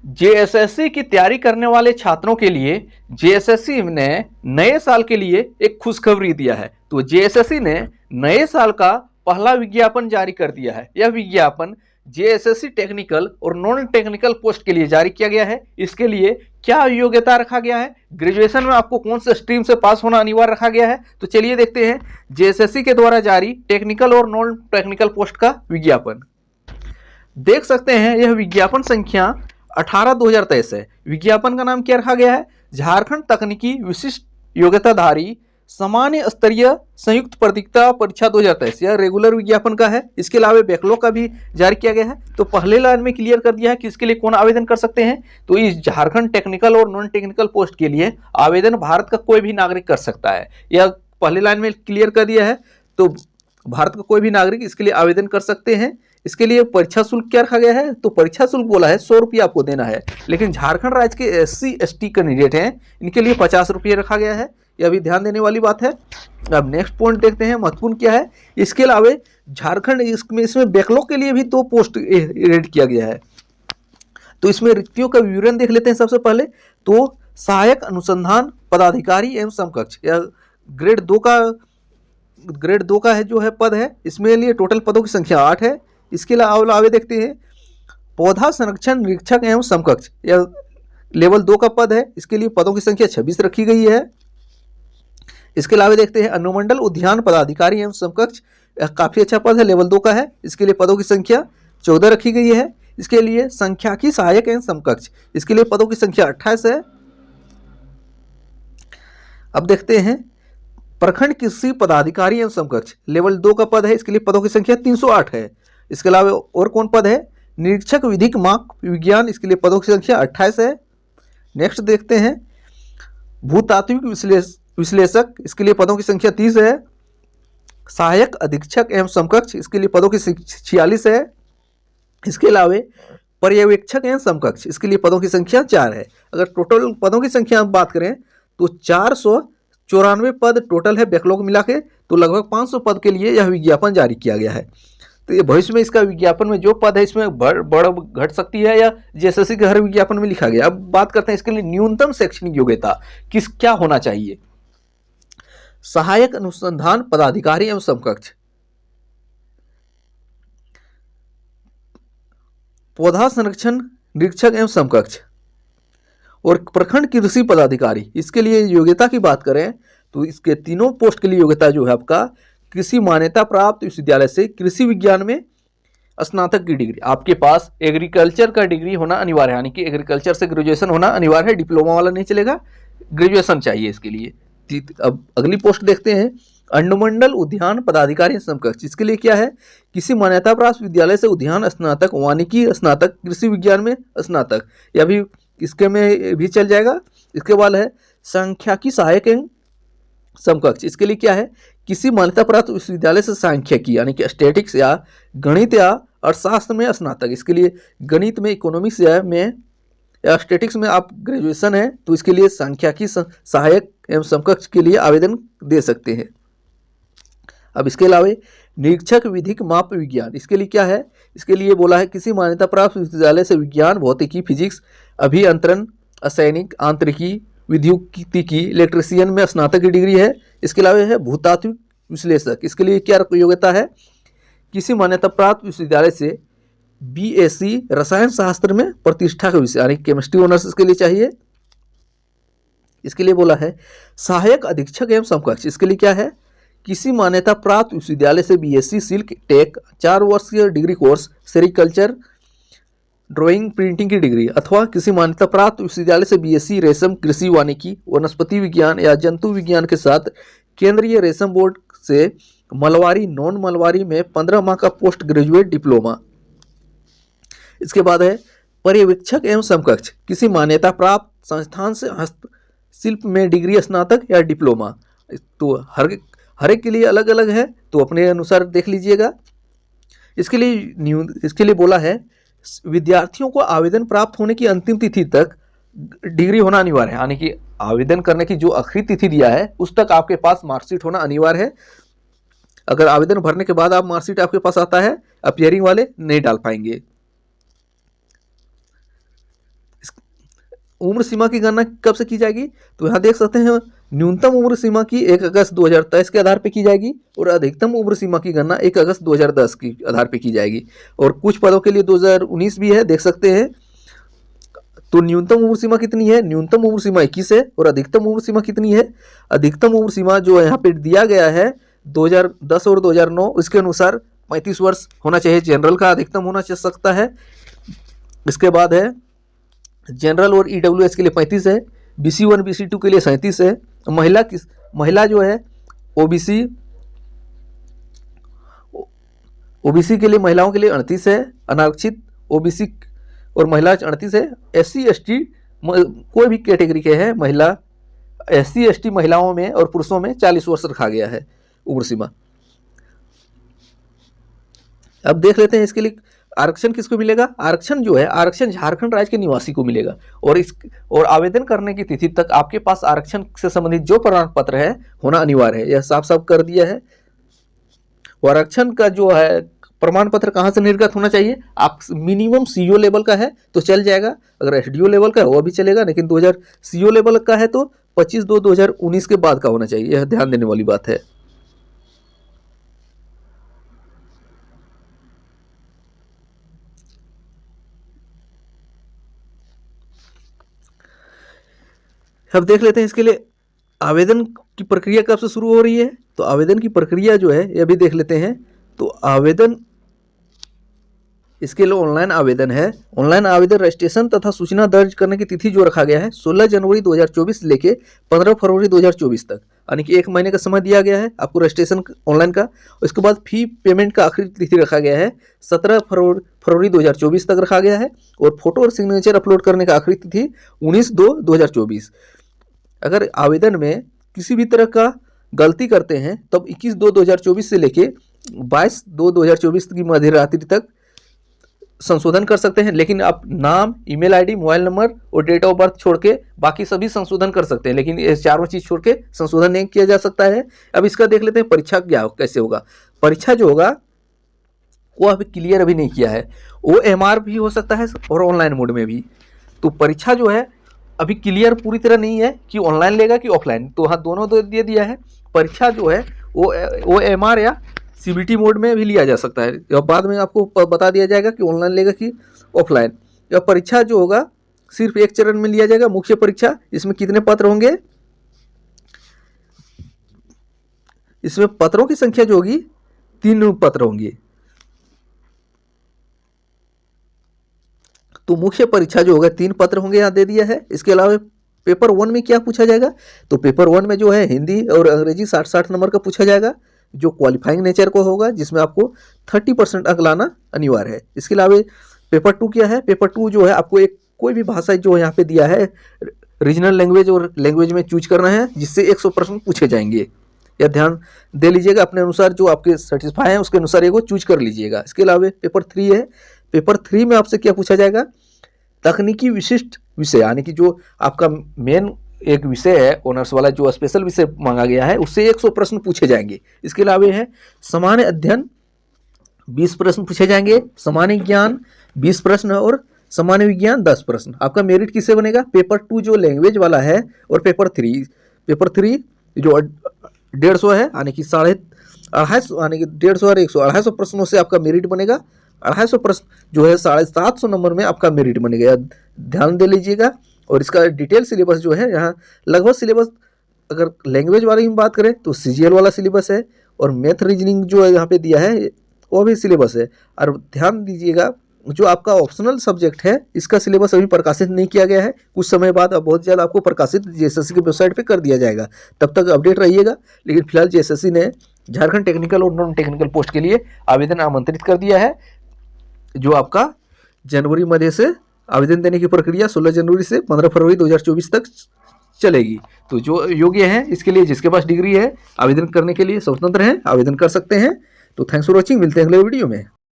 JSSC की तैयारी करने वाले छात्रों के लिए जेएसएससी ने नए साल के लिए एक खुशखबरी दिया है। तो जेएसएससी ने नए साल का पहला विज्ञापन जारी कर दिया है। यह विज्ञापन जेएसएससी टेक्निकल और नॉन टेक्निकल पोस्ट के लिए जारी किया गया है। इसके लिए क्या योग्यता रखा गया है, ग्रेजुएशन में आपको कौन से स्ट्रीम से पास होना अनिवार्य रखा गया है। तो चलिए देखते हैं जेएसएससी के द्वारा जारी टेक्निकल और नॉन टेक्निकल पोस्ट का विज्ञापन। देख सकते हैं यह विज्ञापन संख्या 18/2023 है। विज्ञापन का नाम क्या रखा गया है, झारखंड तकनीकी विशिष्ट योग्यताधारी सामान्य स्तरीय संयुक्त प्रतियोगिता परीक्षा 2023। यह रेगुलर विज्ञापन का है। इसके अलावा बैकलॉग का भी जारी किया गया है। तो पहले लाइन में क्लियर कर दिया है कि इसके लिए कौन आवेदन कर सकते हैं। तो इस झारखंड टेक्निकल और नॉन टेक्निकल पोस्ट के लिए आवेदन भारत का कोई भी नागरिक कर सकता है। यह पहले लाइन में क्लियर कर दिया है। तो भारत का कोई भी नागरिक इसके लिए आवेदन कर सकते हैं। इसके लिए परीक्षा शुल्क क्या रखा गया है, तो परीक्षा शुल्क बोला है 100 रुपये आपको देना है। लेकिन झारखंड राज्य के SC/ST कैंडिडेट हैं, इनके लिए 50 रुपये रखा गया है। यह भी ध्यान देने वाली बात है। अब नेक्स्ट पॉइंट देखते हैं, महत्वपूर्ण क्या है। इसके अलावा झारखंड इसमें बैकलॉग के लिए भी 2 पोस्ट एड किया गया है। तो इसमें रिक्तियों का विवरण देख लेते हैं। सबसे पहले तो सहायक अनुसंधान पदाधिकारी एवं समकक्ष, यह ग्रेड 2 का है जो है पद है। इसमें लिए टोटल पदों की संख्या 8 है। इसके अलावा आगे देखते हैं पौधा संरक्षण निरीक्षक एवं समकक्ष, यह लेवल 2 का पद है। इसके लिए पदों की संख्या 26 रखी गई है। इसके अलावा देखते हैं अनुमंडल उद्यान पदाधिकारी एवं समकक्ष, काफी अच्छा पद है, लेवल 2 का है। इसके लिए पदों की संख्या 14 रखी गई है। इसके लिए सांख्यिकी सहायक एवं समकक्ष, इसके लिए पदों की संख्या 28 है। अब देखते हैं प्रखंड कृषि पदाधिकारी एवं समकक्ष, लेवल 2 का पद है। इसके लिए पदों की संख्या 308 है। इसके अलावा और कौन पद है, निरीक्षक विधिक माप विज्ञान, इसके लिए पदों की संख्या 28 है। नेक्स्ट देखते हैं भूतात्विक विश्लेषक, इसके लिए पदों की संख्या 30 है। सहायक अधीक्षक एवं समकक्ष, इसके लिए पदों की 46 है। इसके अलावा पर्यवेक्षक एवं समकक्ष, इसके लिए पदों की संख्या 4 है। अगर टोटल पदों की संख्या बात करें तो 494 पद टोटल है बैकलॉग मिला के। तो लगभग 500 पद के लिए यह विज्ञापन जारी किया गया है। तो ये भविष्य में इसका विज्ञापन में जो पद है इसमें बढ़ घट सकती है या जेएसएससी के हर विज्ञापन में लिखा गया। अब बात करते हैं इसके लिए न्यूनतम शैक्षणिक योग्यता क्या होना चाहिए। सहायक अनुसंधान पदाधिकारी एवं समकक्ष, पौधा संरक्षण निरीक्षक एवं समकक्ष और प्रखंड कृषि पदाधिकारी, इसके लिए योग्यता की बात करें तो इसके तीनों पोस्ट के लिए योग्यता जो है आपका कृषि मान्यता प्राप्त विश्वविद्यालय से कृषि विज्ञान में स्नातक की डिग्री, आपके पास एग्रीकल्चर का डिग्री होना अनिवार्य है, यानी कि एग्रीकल्चर से ग्रेजुएशन होना अनिवार्य है। डिप्लोमा वाला नहीं चलेगा, ग्रेजुएशन चाहिए इसके लिए। अब अगली पोस्ट देखते हैं अनुमंडल उद्यान पदाधिकारी समकक्ष, इसके लिए क्या है, किसी मान्यता प्राप्त विद्यालय से उद्यान स्नातक, वानिकी स्नातक, कृषि विज्ञान में स्नातक, यह भी इसके में भी चल जाएगा। इसके बाद है सांख्यिकी सहायक एवं समकक्ष, इसके लिए क्या है, किसी मान्यता प्राप्त विश्वविद्यालय से सांख्यिकी यानी कि स्टैटिक्स या गणित या अर्थशास्त्र में स्नातक, इसके लिए गणित में इकोनॉमिक्स या स्टैटिक्स में आप ग्रेजुएशन है तो इसके लिए सांख्यिकी सहायक एवं समकक्ष के लिए आवेदन दे सकते हैं। अब इसके अलावा निरीक्षक विधिक माप विज्ञान, इसके लिए क्या है, इसके लिए बोला है किसी मान्यता प्राप्त विश्वविद्यालय से विज्ञान, भौतिकी, फिजिक्स, अभियंत्रण, असैनिक, आंतरिकी, विद्युतिकी, इलेक्ट्रीशियन में स्नातक की डिग्री है। इसके अलावा है भूतात्विक विश्लेषक, इसके लिए क्या योग्यता है, किसी मान्यता प्राप्त विश्वविद्यालय से BSc रसायन शास्त्र में प्रतिष्ठा का विषय यानी केमिस्ट्री ऑनर्स इसके लिए चाहिए। इसके लिए बोला है सहायक अधीक्षक एवं समकक्ष, इसके लिए क्या है, किसी मान्यता प्राप्त विश्वविद्यालय से BSc सिल्क टेक 4 वर्षीय degree course, sericulture, drawing, printing की डिग्री, अथवा किसी मान्यता प्राप्त विश्वविद्यालय से BSc रेशम, कृषि, वानिकी, वनस्पति विज्ञान या जंतु विज्ञान के साथ केंद्रीय रेशम बोर्ड से मलवारी, नॉन मलवारी में 15 माह का पोस्ट ग्रेजुएट डिप्लोमा। इसके बाद है पर्यवेक्षक एवं समकक्ष, किसी मान्यता प्राप्त संस्थान से हस्तशिल्प में डिग्री, स्नातक या डिप्लोमा। तो हर एक के लिए अलग अलग है, तो अपने अनुसार देख लीजिएगा। इसके लिए बोला है विद्यार्थियों को आवेदन प्राप्त होने की अंतिम तिथि तक डिग्री होना अनिवार्य है, यानी कि आवेदन करने की जो आखिरी तिथि दिया है उस तक आपके पास मार्कशीट होना अनिवार्य है। अगर आवेदन भरने के बाद आप मार्कशीट आपके पास आता है, अपीयरिंग वाले नहीं डाल पाएंगे। उम्र सीमा की गणना कब से की जाएगी, तो यहाँ देख सकते हैं न्यूनतम उम्र सीमा की 1 अगस्त 2023 के आधार पर की जाएगी और अधिकतम उम्र सीमा की गणना 1 अगस्त 2010 के आधार पर की जाएगी। और कुछ पदों के लिए 2019 भी है, देख सकते हैं। तो न्यूनतम उम्र सीमा कितनी है, न्यूनतम उम्र सीमा 21 है और अधिकतम उम्र सीमा कितनी है, अधिकतम उम्र सीमा जो यहाँ पे दिया गया है 2010 और 2009 इसके अनुसार 35 वर्ष होना चाहिए। जनरल का अधिकतम होना चाहिए सकता है। इसके बाद है जनरल और ईडब्ल्यूएस के लिए 35 है, BC1 BC2 के लिए 37 है। महिला जो है ओबीसी के लिए महिलाओं के लिए 38 है, अनारक्षित ओबीसी और महिला 38 है। SC ST कोई भी कैटेगरी के हैं महिला, SC ST महिलाओं में और पुरुषों में 40 वर्ष रखा गया है उम्र सीमा। अब देख लेते हैं इसके लिए आरक्षण किसको मिलेगा। आरक्षण जो है, आरक्षण झारखंड राज्य के निवासी को मिलेगा और आवेदन करने की तिथि तक आपके पास आरक्षण से संबंधित जो प्रमाण पत्र है होना अनिवार्य है, यह साफ साफ कर दिया है। और आरक्षण का जो है प्रमाण पत्र कहाँ से निर्गत होना चाहिए, आप मिनिमम CO लेवल का है तो चल जाएगा, अगर SDO लेवल का है वो भी चलेगा, लेकिन 2000 CO लेवल का है तो 25/2/2019 के बाद का होना चाहिए, यह ध्यान देने वाली बात है। अब देख लेते हैं इसके लिए आवेदन की प्रक्रिया कब से शुरू हो रही है। तो आवेदन की प्रक्रिया जो है ये भी देख लेते हैं। तो आवेदन इसके लिए ऑनलाइन आवेदन है। ऑनलाइन आवेदन रजिस्ट्रेशन तथा सूचना दर्ज करने की तिथि जो रखा गया है 16 जनवरी 2024 से लेके 15 फरवरी 2024 तक, यानी कि 1 महीने का समय दिया गया है आपको रजिस्ट्रेशन ऑनलाइन का। उसके बाद फी पेमेंट का आखिरी तिथि रखा गया है 17 फरवरी 2024 तक रखा गया है। और फोटो और सिग्नेचर अपलोड करने का आखिरी तिथि 19/2/2024। अगर आवेदन में किसी भी तरह का गलती करते हैं तब 21/2/2024 से लेके 22/2/2024 की मध्य रात्रि तक संशोधन कर सकते हैं। लेकिन आप नाम, ईमेल आईडी, मोबाइल नंबर और डेट ऑफ बर्थ छोड़ के बाकी सभी संशोधन कर सकते हैं, लेकिन ये चारों चीज छोड़ के संशोधन नहीं किया जा सकता है। अब इसका देख लेते हैं परीक्षा क्या कैसे होगा। परीक्षा जो होगा वो अभी क्लियर अभी नहीं किया है, OMR भी हो सकता है और ऑनलाइन मोड में भी। तो परीक्षा जो है अभी क्लियर पूरी तरह नहीं है कि ऑनलाइन लेगा कि ऑफलाइन, तो हाँ दोनों दे दिया है। परीक्षा जो है वो OMR या CBT मोड में भी लिया जा सकता है, या बाद में आपको बता दिया जाएगा कि ऑनलाइन लेगा कि ऑफलाइन। या परीक्षा जो होगा सिर्फ एक चरण में लिया जाएगा, मुख्य परीक्षा। इसमें कितने पत्र होंगे, इसमें पत्रों की संख्या जो होगी 3 पत्र होंगे। तो मुख्य परीक्षा जो होगा 3 पत्र होंगे, यहाँ दे दिया है। इसके अलावा पेपर 1 में क्या पूछा जाएगा, तो पेपर 1 में जो है हिंदी और अंग्रेजी 60 नंबर का पूछा जाएगा, जो क्वालिफाइंग नेचर को होगा, जिसमें आपको 30% अंक लाना अनिवार्य है। इसके अलावा पेपर 2 क्या है, पेपर 2 जो है आपको एक कोई भी भाषा जो यहाँ पे दिया है रीजनल लैंग्वेज और लैंग्वेज में चूज करना है, जिससे 100 प्रश्न पूछे जाएंगे। या ध्यान दे लीजिएगा, अपने अनुसार जो आपके सेटिस्फाई है उसके अनुसार एगो चूज कर लीजिएगा। इसके अलावा पेपर 3 है, पेपर 3 में आपसे क्या पूछा जाएगा, तकनीकी विशिष्ट विषय, यानी कि जो आपका मेन एक विषय है ऑनर्स वाला, जो स्पेशल विषय मांगा गया है उससे 100 प्रश्न पूछे जाएंगे। इसके अलावा है सामान्य अध्ययन 20 प्रश्न पूछे जाएंगे, सामान्य ज्ञान 20 प्रश्न और सामान्य विज्ञान 10 प्रश्न। आपका मेरिट किससे बनेगा, पेपर 2 जो लैंग्वेज वाला है और पेपर 3 जो 150 है, यानी कि 250, यानी कि 150 और 100 250 प्रश्नों से आपका मेरिट बनेगा। 250 प्रश्न जो है 750 नंबर में आपका मेरिट बनेगा, ध्यान दे लीजिएगा। और इसका डिटेल सिलेबस जो है यहाँ लगभग सिलेबस, अगर लैंग्वेज वाले की बात करें तो CGL वाला सिलेबस है, और मैथ रीजनिंग जो है यहाँ पे दिया है वो भी सिलेबस है। और ध्यान दीजिएगा जो आपका ऑप्शनल सब्जेक्ट है इसका सिलेबस अभी प्रकाशित नहीं किया गया है, कुछ समय बाद अब बहुत जल्द आपको प्रकाशित JSSC की वेबसाइट पे कर दिया जाएगा, तब तक अपडेट रहिएगा। लेकिन फिलहाल JSSC ने झारखंड टेक्निकल और नॉन टेक्निकल पोस्ट के लिए आवेदन आमंत्रित कर दिया है, जो आपका जनवरी मध्य से आवेदन देने की प्रक्रिया 16 जनवरी से 15 फरवरी 2024 तक चलेगी। तो जो योग्य है इसके लिए, जिसके पास डिग्री है, आवेदन करने के लिए स्वतंत्र हैं, आवेदन कर सकते हैं। तो थैंक्स फॉर वॉचिंग, मिलते हैं अगले वीडियो में।